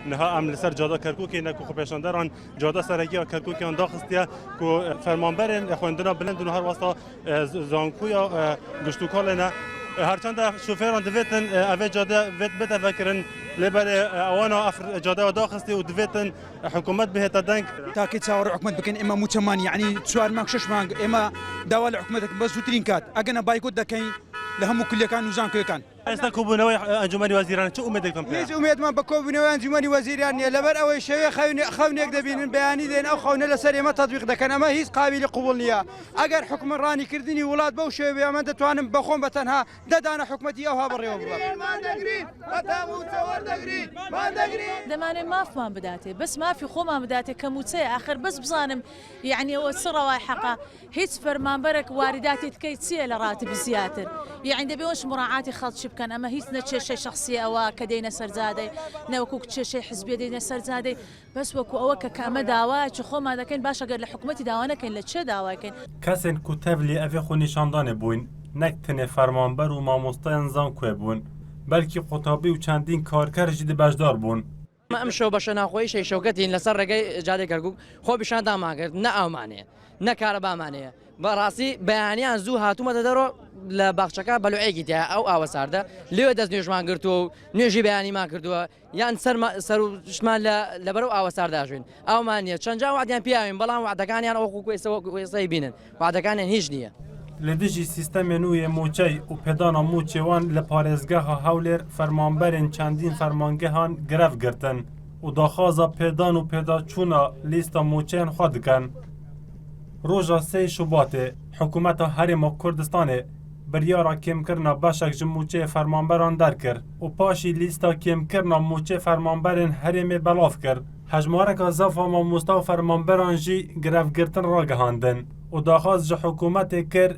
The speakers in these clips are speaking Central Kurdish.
نها ام لسر جاده کرکوک نکو خو پیشانداران جاده سرگی کرکوک آن داخستیا کو فرمانبرن خوندنا بلند و هر واسطه زانکویا گشتوکالنا هرچند شوفران دویتن اوه جاده ویت بتفکرن لبر اوانا جاده داخستی و دویتن حکومت به تدنگ تاكيد صور حكومت بكن اما متمان يعني سؤال ماك شش مانج اما دوال حكومتك بس وترين كات اجنا بايكود دكاين لهم كل كان وزان كان استكوبوا نوي انجمني وزيران شو امدكم هيج امید ما بكوب نوي انجمني وزيران لبر اول شيء خوني يقدبين بياني دين او خونا لسري ما تطبيق دكان اما هي قابل قبولنيا اگر حكم راني كردني ولاد بو شيء بيا ما توانم بخون بتنها ددانا حكمتي او هبريو ما دغري اتامو تصور دغري ما دغري دمانه ما فهم بداتي بس ما في خو ما بداتي كموتسي اخر بس بظانم يعني هو السره واحقه هيت فرمان برك وارداتي تكيتسي لراتب زياتر يعني دبي وش مراعاتي خاط شبكان اما هيت نتشي شخصيه او كدينا سرزادي نوكو تشي حزبيه دينا سرزادي بس وكو او كما داوا خو ما دكن باش اگر لحكومتي داوانا كاين لتشي داوا كاين کسین کتاب لی اوی خو نشاندان بوین نکتن فرمانبر و مامۆستایان زانکوێ بوون بەلکی قوتابی و چەندین کارکەر جدی بەشدار بوون ما ئەم شەو بە شەناخۆی شەوکەتین لەسەر ڕێگەی جادەی کەرکووک خۆ پیشان داماگرت نە ئەومانەیە نە کارەبامانەیە بەڕاستی بەیانیان زوو هاتوومەتە دەرۆ لە باخچەکە بەلوعەیەکی تایە ئەو ئاوەساردە لێوێ دەست نوێژمان کردووە و نوێژی بەیانیمان کردووە یان سەر و شمان لەبەرەو ئاوەسارداژوین ئەومان نیە چەند جا وعدیان پیاوین بەڵام وعدەکانیان ئەوەکو ئێستای بینن وعدەکانیان هیچ نییە li dijî sîstemê nû yê moçey û pêdana moçê wan li parêzgeha Hewlêr fermanberên çendîn fermangehan grev girtin û daxwaza pêdan û pêdaçûna lîsta moçeyên xwe dikin. Roja 3 Şubatê Hikûmeta Herêma Kurdistanê biryara kêmkirina beşek ji moçeyê fermanberan derkir û paşî lîsta kêmkirina moçê fermanberên herêmê belav kir. Hejmareka zafa mamosta û fermanberan jî grevgirtin ragihandin û daxwaz ji hikûmetê kir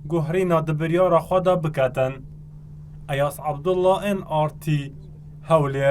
guhrîna di biryara xwe de biketin. Eyas Abdullah NRT Hewlêr.